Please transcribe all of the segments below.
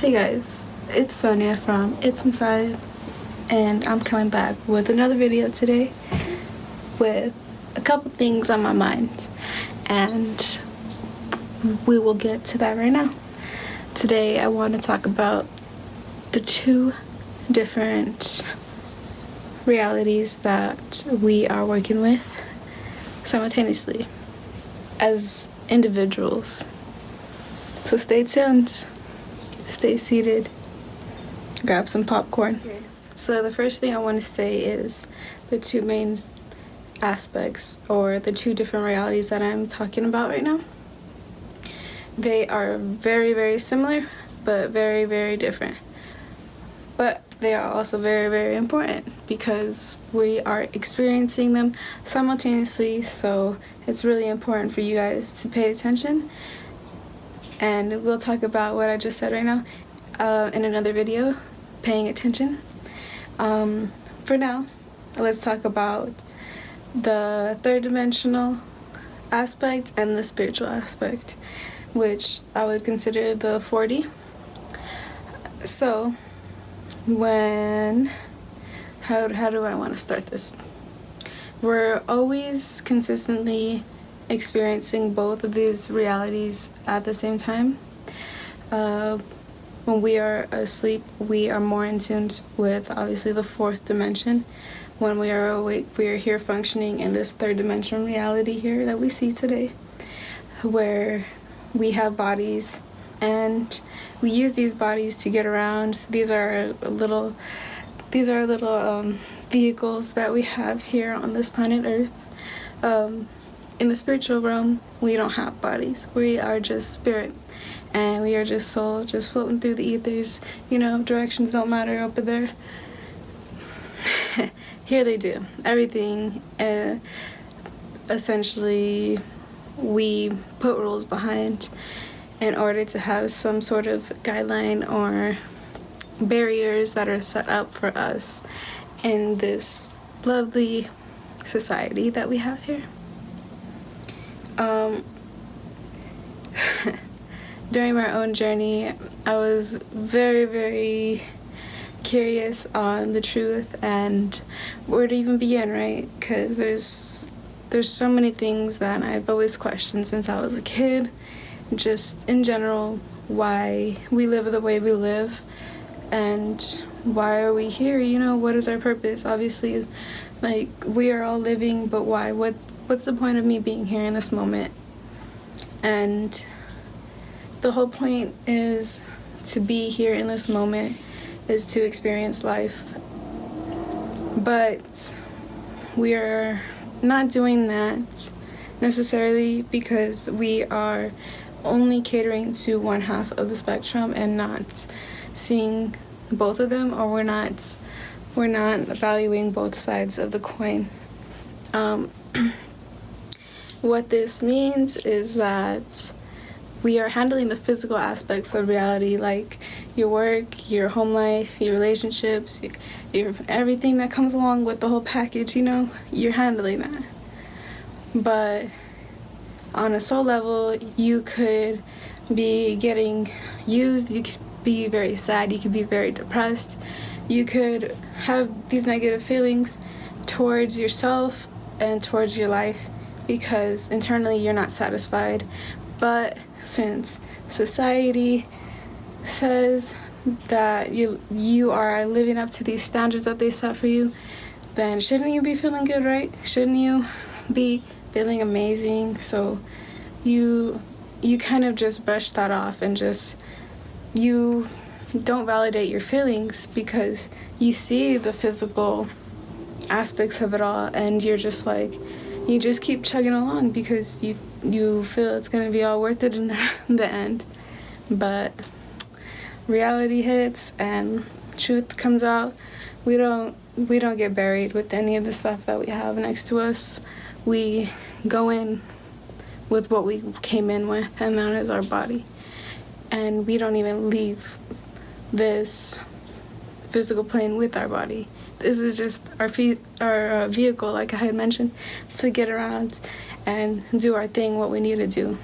Hey guys, it's Sonia from It's Inside, and I'm coming back with another video today with a couple things on my mind, and we will get to that right now. Today I want to talk about the two different realities that we are working with simultaneously as individuals. So stay tuned. Stay seated, grab some popcorn. Okay. So the first thing I want to say is the two main aspects, or the two different realities that I'm talking about right now. They are very, very similar, but very, very different. But they are also very, very important because we are experiencing them simultaneously, so it's really important for you guys to pay attention. And we'll talk about what I just said right now in another video, paying attention. For now, let's talk about the third dimensional aspect and the spiritual aspect, which I would consider the 4D. So, how do I want to start this? We're always consistently experiencing both of these realities at the same time. When we are asleep, we are more in tune with obviously the fourth dimension. When we are awake, we are here functioning in this third dimension reality here that we see today, where we have bodies and we use these bodies to get around. These are little vehicles that we have here on this planet Earth. In the spiritual realm, we don't have bodies. We are just spirit, and we are just soul, just floating through the ethers. You know, directions don't matter over there. Here they do. Everything, essentially, we put rules behind in order to have some sort of guideline or barriers that are set up for us in this lovely society that we have here. During my own journey, I was very, very curious on the truth and where to even begin, right? Because there's so many things that I've always questioned since I was a kid. Just in general, why we live the way we live and why are we here? You know, what is our purpose? Obviously, like, we are all living, but why? What's the point of me being here in this moment? And the whole point is to be here in this moment, is to experience life. But we are not doing that necessarily because we are only catering to one half of the spectrum and not seeing both of them, or we're not valuing both sides of the coin. What this means is that we are handling the physical aspects of reality, like your work, your home life, your relationships, your everything that comes along with the whole package, you know, you're handling that. But on a soul level, you could be getting used, you could be very sad, you could be very depressed, you could have these negative feelings towards yourself and towards your life because internally you're not satisfied. But since society says that you are living up to these standards that they set for you, then shouldn't you be feeling good, right? Shouldn't you be feeling amazing? So you kind of just brush that off and just you don't validate your feelings because you see the physical aspects of it all, and you're just like, you just keep chugging along because you feel it's going to be all worth it in the end. But reality hits and truth comes out. We don't get buried with any of the stuff that we have next to us. We go in with what we came in with, and that is our body. And we don't even leave this physical plane with our body. This is just our vehicle, like I had mentioned, to get around and do our thing, what we need to do.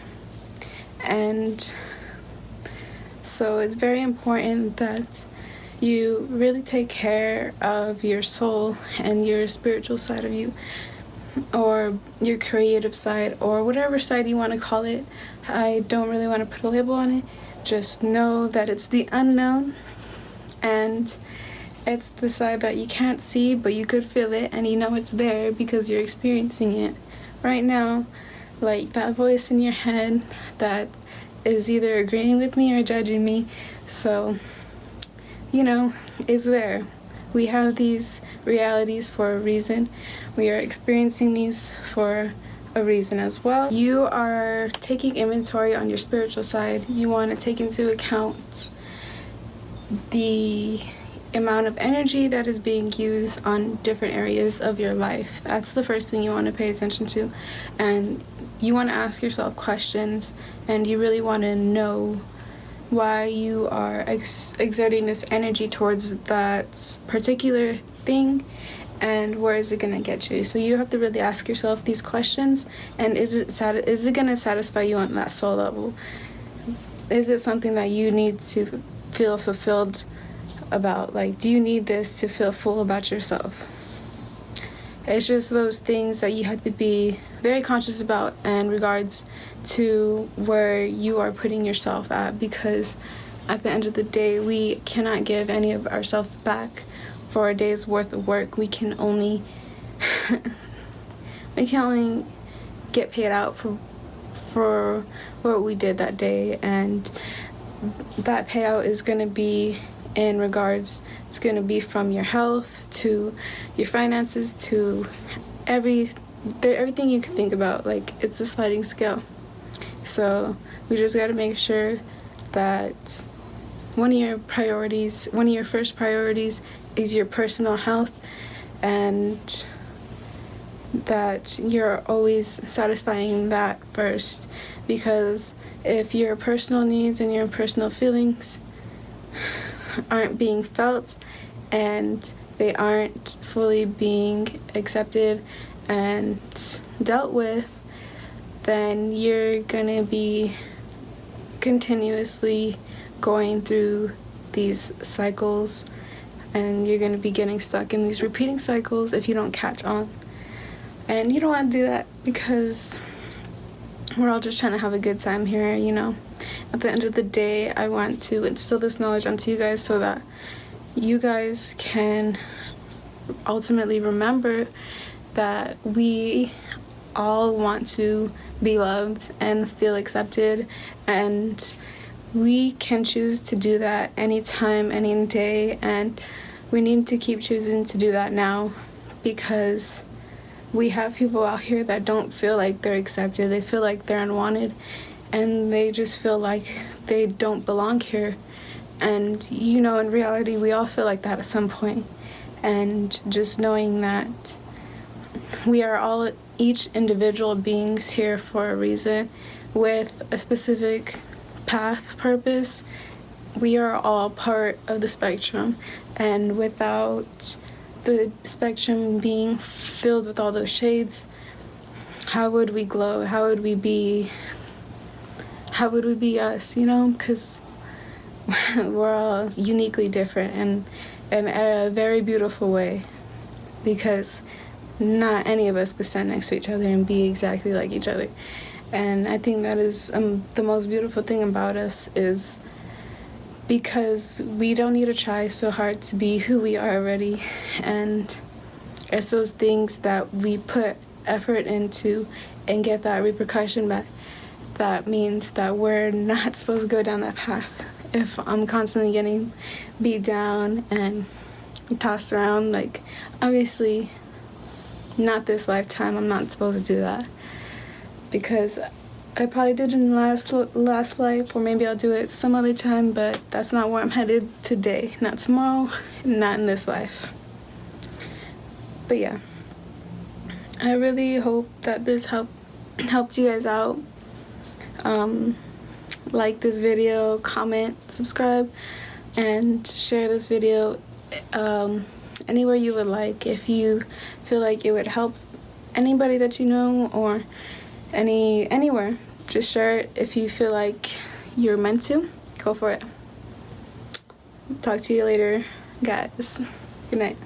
And So it's very important that you really take care of your soul and your spiritual side of you, or your creative side, or whatever side you want to call it. I don't really want to put a label on it. Just know that it's the unknown, and it's the side that you can't see, but you could feel it, and you know it's there because you're experiencing it right now. Like that voice in your head that is either agreeing with me or judging me. So, you know, it's there. We have these realities for a reason. We are experiencing these for a reason as well. You are taking inventory on your spiritual side. You want to take into account the amount of energy that is being used on different areas of your life. That's the first thing you want to pay attention to. And you want to ask yourself questions, and you really want to know why you are exerting this energy towards that particular thing, and where is it going to get you. So you have to really ask yourself these questions, and is it going to satisfy you on that soul level? Is it something that you need to feel fulfilled about? Like, do you need this to feel full about yourself? It's just those things that you have to be very conscious about in regards to where you are putting yourself at, because at the end of the day, we cannot give any of ourselves back for a day's worth of work. We can only get paid out for what we did that day, and that payout is going to be in regards, it's going to be from your health to your finances to everything you can think about. Like, it's a sliding scale. So we just got to make sure that one of your first priorities is your personal health, and that you're always satisfying that first. Because if your personal needs and your personal feelings aren't being felt, and they aren't fully being accepted and dealt with, then you're gonna be continuously going through these cycles, and you're gonna be getting stuck in these repeating cycles if you don't catch on. And you don't want to do that, because we're all just trying to have a good time here, you know. At the end of the day, I want to instill this knowledge onto you guys so that you guys can ultimately remember that we all want to be loved and feel accepted, and we can choose to do that anytime, any day, and we need to keep choosing to do that now, because we have people out here that don't feel like they're accepted. They feel like they're unwanted, and they just feel like they don't belong here. And, you know, in reality, we all feel like that at some point. And just knowing that we are all each individual beings here for a reason, with a specific path, purpose. We are all part of the spectrum, and without the spectrum being filled with all those shades, how would we glow? How would we be us, you know? Because we're all uniquely different, and in a very beautiful way, because not any of us could stand next to each other and be exactly like each other. And I think that is the most beautiful thing about us, is because we don't need to try so hard to be who we are already. And it's those things that we put effort into and get that repercussion back. That means that we're not supposed to go down that path. If I'm constantly getting beat down and tossed around, like, obviously not this lifetime, I'm not supposed to do that, because I probably did in the last life, or maybe I'll do it some other time, but that's not where I'm headed today. Not tomorrow, not in this life. But yeah, I really hope that this helped you guys out. Like this video, comment, subscribe, and share this video anywhere you would like. If you feel like it would help anybody that you know, or anywhere, just share it. If you feel like you're meant to, go for it. Talk to you later, guys. Good night.